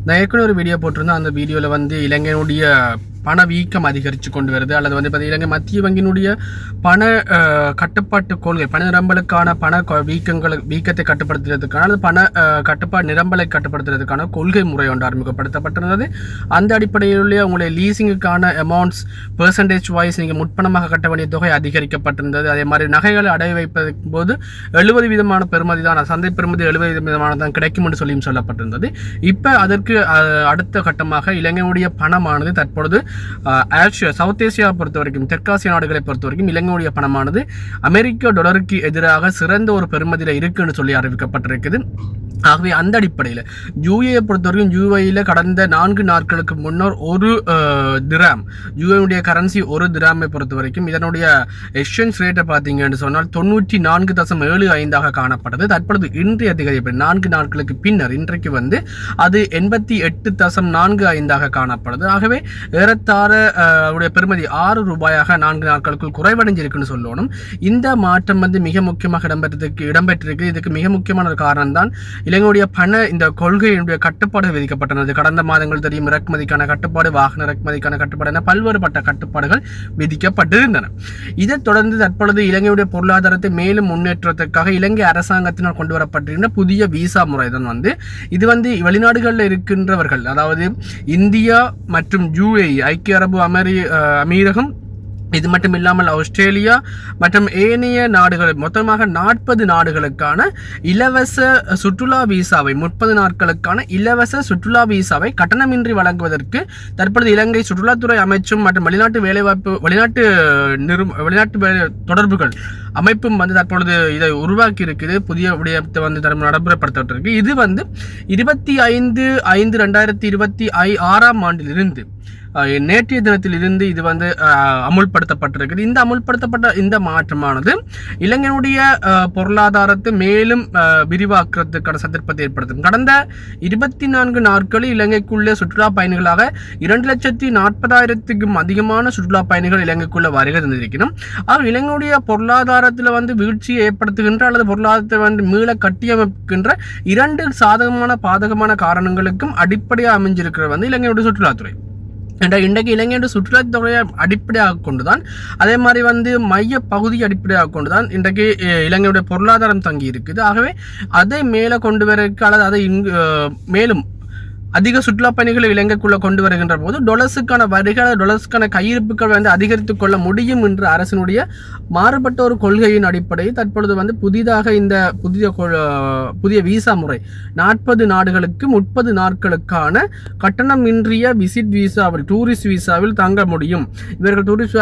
நான் ஏற்கனவே ஒரு வீடியோ போட்டிருந்தேன். அந்த வீடியோவில் வந்து இலங்கையினுடைய பணவீக்கம் அதிகரித்து கொண்டு வருது, அல்லது வந்து பார்த்தீங்கன்னா இலங்கை மத்திய வங்கியினுடைய பண கட்டுப்பாட்டு கொள்கை, பண நிரம்பலுக்கான வீக்கத்தை கட்டுப்படுத்துறதுக்கான அல்லது பண கட்டுப்பாடு நிரம்பலை கட்டுப்படுத்துறதுக்கான கொள்கை முறை ஒன்று அறிமுகப்படுத்தப்பட்டிருந்தது. அந்த அடிப்படையில் உங்களுடைய லீசிங்குக்கான அமௌண்ட்ஸ் பெர்சன்டேஜ் வைஸ் நீங்கள் முற்பணமாக கட்ட வேண்டிய தொகை அதிகரிக்கப்பட்டிருந்தது. அதே மாதிரி நகைகளை அடை வைப்பதற்கு போது 70% பெறுமதி தான், சந்தை பெறுமதி 70% தான் கிடைக்கும் என்று சொல்லியும் சொல்லப்பட்டிருந்தது. இப்போ அதற்கு அடுத்த கட்டமாக இலங்கையுடைய பணமானது தற்பொழுது சவுத் ஏசியாவை பொறுத்த வரைக்கும், தெற்காசிய நாடுகளை பொறுத்த வரைக்கும் இலங்கையுடைய பணமானது அமெரிக்க டாலருக்கு எதிராக சிறந்த ஒரு பெறுமதியில் இருக்குன்னு சொல்லி அறிவிக்கப்பட்டிருக்குது. ஆகவே அந்த அடிப்படையில் யூஏயை பொறுத்தவரைக்கும் யூஏயில் கடந்த 4 நாட்களுக்கு முன்னர் ஒரு திராம், யூஏனுடைய கரன்சி ஒரு திராமை பொறுத்த வரைக்கும் இதனுடைய எக்ஸ்சேஞ்ச் ரேட்டை பார்த்தீங்கன்னு சொன்னால் 94.75 காணப்பட்டது. தற்பொழுது இன்றைய திகதி 4 நாட்களுக்கு பின்னர் இன்றைக்கு வந்து அது 88.45 காணப்படுது. ஆகவே ஏறத்தாழ பெறுமதி 6 ரூபாயாக 4 நாட்களுக்குள் குறைவடைஞ்சிருக்குன்னு சொல்லணும். இந்த மாற்றம் வந்து மிக முக்கியமாக இடம்பெற்றிருக்கு. இதுக்கு மிக முக்கியமான ஒரு காரணம் தான் இலங்கையுடைய இந்த கொள்கையினுடைய கட்டுப்பாடு விதிக்கப்பட்டது. கடந்த மாதங்கள் தெரியும், இறக்குமதிக்கான கட்டுப்பாடு, வாகன இறக்குமதிக்கான கட்டுப்பாடு என பல்வேறுபட்ட கட்டுப்பாடுகள் விதிக்கப்பட்டிருந்தன. இதைத் தொடர்ந்து தற்பொழுது இலங்கையுடைய பொருளாதாரத்தை மேலும் முன்னேற்றத்திற்காக இலங்கை அரசாங்கத்தினால் கொண்டு வரப்பட்டிருக்கின்ற புதிய விசா முறை தான் வந்து இது வந்து வெளிநாடுகளில் இருக்கின்றவர்கள், அதாவது இந்தியா மற்றும் யூஏஇ, ஐக்கிய அரபு அமீரகம், இது மட்டும் இல்லாமல் ஆஸ்திரேலியா மற்றும் ஏனைய நாடுகள், மொத்தமாக 40 நாடுகளுக்கான இலவச சுற்றுலா விசாவை, 30 நாட்களுக்கான இலவச சுற்றுலா விசாவை கட்டணமின்றி வழங்குவதற்கு தற்பொழுது இலங்கை சுற்றுலாத்துறை அமைச்சும் மற்றும் வெளிநாட்டு தொடர்புகள் அமைப்பும் வந்து தற்பொழுது இதை உருவாக்கி இருக்குது. புதிய விடயத்தை வந்து நடைமுறைப்படுத்தப்பட்டிருக்கு. இது வந்து 25/5/2026 ஆண்டிலிருந்து நேற்றைய தினத்தில் இருந்து இது வந்து அமுல்படுத்தப்பட்டிருக்குது. இந்த அமுல்படுத்தப்பட்ட இந்த மாற்றமானது இலங்கையினுடைய பொருளாதாரத்தை மேலும் விரிவாக்குறதுக்கான சந்தர்ப்பத்தை ஏற்படுத்தும். கடந்த 24 நாட்களில் இலங்கைக்குள்ளே சுற்றுலா பயணிகளாக 2,40,000க்கும் அதிகமான சுற்றுலா பயணிகள் இலங்கைக்குள்ள வருகை தந்திருக்கணும். இலங்கையுடைய பொருளாதாரத்தில் வந்து வீழ்ச்சியை ஏற்படுத்துகின்ற அல்லது பொருளாதாரத்தை வந்து மீள கட்டியமைக்கின்ற 2 சாதகமான பாதகமான காரணங்களுக்கும் அடிப்படையாக அமைஞ்சிருக்கிறது வந்து இலங்கையுடைய சுற்றுலாத்துறை. இன்றைக்கு இலங்கையோட சுற்றுலாத்துறையை அடிப்படையாக கொண்டுதான், அதே மாதிரி வந்து மைய பகுதியை அடிப்படையாக கொண்டுதான் இன்றைக்கு இலங்கையுடைய பொருளாதாரம் தங்கி இருக்குது. ஆகவே அதை மேலே கொண்டு வரக்கு அல்லது அதை மேலும் அதிக சுற்றுலா பயணிகளை இலங்கைக்குள்ள கொண்டு வருகின்ற போது டொலர்ஸுக்கான வரிகளை, டொலர்ஸுக்கான கையிருப்புகள் வந்து அதிகரித்துக் கொள்ள முடியும் என்ற அரசினுடைய மாறுபட்ட ஒரு கொள்கையின் அடிப்படையில் தற்பொழுது வந்து புதிதாக இந்த புதிய விசா முறை 40 நாடுகளுக்கு 30 நாட்களுக்கான கட்டணமின்றிய விசிட் விசாவில், டூரிஸ்ட் விசாவில் தங்க முடியும். இவர்கள் டூரிஸ்ட்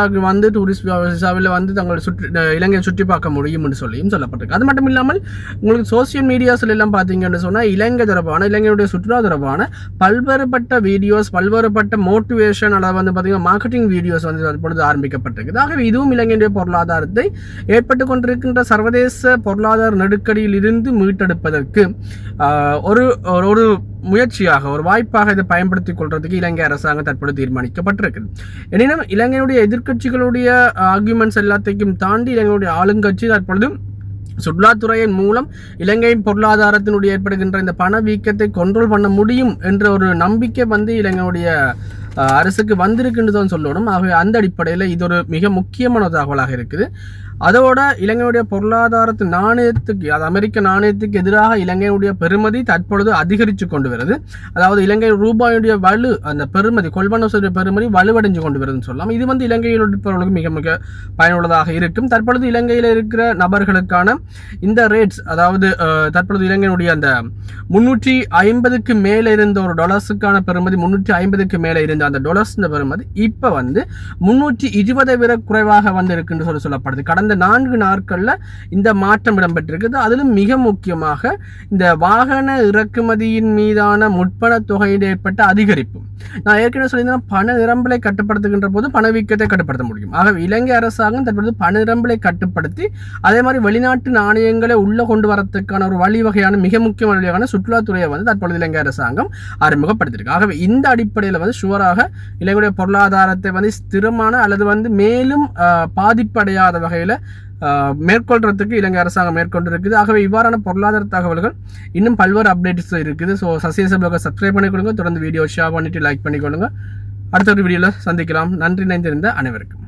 விசாவில் வந்து தங்கள் இலங்கையை சுற்றி பார்க்க முடியும் என்று சொல்லியும் சொல்லப்பட்டிருக்கு. அது மட்டும் இல்லாமல் உங்களுக்கு சோசியல் மீடியாஸில் எல்லாம் பார்த்தீங்கன்னு சொன்னால் இலங்கையுடைய சுற்றுலா தொடர்பான பல்வேறுபட்ட வீடியோஸ், பல்வேறுபட்ட மோட்டிவேஷன் அல்லது வந்து பார்த்தீங்கன்னா மார்க்கெட்டிங் வீடியோஸ் வந்து தற்பொழுது ஆரம்பிக்கப்பட்டிருக்கு. ஆகவே இதுவும் இலங்கையுடைய பொருளாதாரத்தை ஏற்பட்டு கொண்டிருக்கின்ற சர்வதேச பொருளாதார நெருக்கடியில் இருந்து மீட்டெடுப்பதற்கு ஒரு முயற்சியாக, ஒரு வாய்ப்பாக இதை பயன்படுத்திக் கொள்றதுக்கு இலங்கை அரசாங்கம் தற்பொழுது தீர்மானிக்கப்பட்டிருக்குது. எனினும் இலங்கையுடைய எதிர்க்கட்சிகளுடைய ஆர்குமெண்ட்ஸ் எல்லாத்தையும் தாண்டி இலங்கையுடைய ஆளுங்கட்சி தற்பொழுது சுற்றுலாத்துறையின் மூலம் இலங்கையின் பொருளாதாரத்தினுடைய ஏற்படுகின்ற இந்த பணவீக்கத்தை கண்ட்ரோல் பண்ண முடியும் என்ற ஒரு நம்பிக்கை வந்து இலங்கையுடைய அரசுக்கு வந்திருக்குன்னு தான் சொல்லணும். ஆகவே அந்த அடிப்படையில் இது ஒரு மிக முக்கியமான தகவலாக இருக்குது. அதோட இலங்கையுடைய பொருளாதாரத்து நாணயத்துக்கு, அது அமெரிக்க நாணயத்துக்கு எதிராக இலங்கையுடைய பெறுமதி தற்பொழுது அதிகரித்து கொண்டு வருது. அதாவது இலங்கை ரூபாயுடைய வலு, அந்த பெறுமதி, கொள்வனவுடைய பெறுமதி வலுவடைஞ்சு கொண்டு வருதுன்னு சொல்லலாம். இது வந்து இலங்கையில் இருப்பவர்களுக்கு மிக மிக பயனுள்ளதாக இருக்கும். தற்பொழுது இலங்கையில் இருக்கிற நபர்களுக்கான இந்த ரேட்ஸ், அதாவது தற்பொழுது இலங்கையுடைய அந்த 350க்கு மேலே இருந்த ஒரு டாலர்ஸுக்கான பெறுமதி, 350க்கு மேலே இருந்த அந்த டாலர்ஸ் பெறுமதி இப்போ வந்து 320 விட குறைவாக வந்து இருக்குன்னு சொல்லப்படுது. கடந்த 4 நாட்களில் இந்த மாற்றம் இடம்பெற்றிருக்குது. அதிலும் மிக முக்கியமாக இந்த வாகன இறக்குமதியின் மீதான முற்பண தொகையில் ஏற்பட்ட அதிகரிப்பு. நான் ஏற்கனவே சொல்லியிருந்தேன், பண நிரம்பலை கட்டுப்படுத்துகின்ற போது பணவீக்கத்தை கட்டுப்படுத்த முடியும். ஆகவே இலங்கை அரசாங்கம் தற்பொழுது பண நிரம்பலை கட்டுப்படுத்தி அதே மாதிரி வெளிநாட்டு நாணயங்களை உள்ள கொண்டு வரத்துக்கான ஒரு வழிவகையான மிக முக்கியமான வழிவகையான சுற்றுலாத்துறையை வந்து தற்பொழுது இலங்கை அரசாங்கம் அறிமுகப்படுத்தியிருக்கு. ஆகவே இந்த அடிப்படையில் வந்து சுவராக இலங்கையுடைய பொருளாதாரத்தை வந்து ஸ்திரமான அல்லது வந்து மேலும் பாதிப்படையாத வகையில் மேற்கொள்றதுக்கு இலங்கை அரசாங்கம் மேற்கொண்டிருக்குது. ஆகவே இவ்வாறான பொருளாதார தகவல்கள் இன்னும் பல்வேறு அப்டேட்ஸ் இருக்குது. ஸோ சசியச ப்ளாகை சப்ஸ்கிரைப் பண்ணிக்கொள்ளுங்க, தொடர்ந்து வீடியோ ஷேர் பண்ணிட்டு லைக் பண்ணிக்கொள்ளுங்க. அடுத்த ஒரு வீடியோவில் சந்திக்கலாம். நன்றி. இணைந்திருந்த அனைவருக்கும்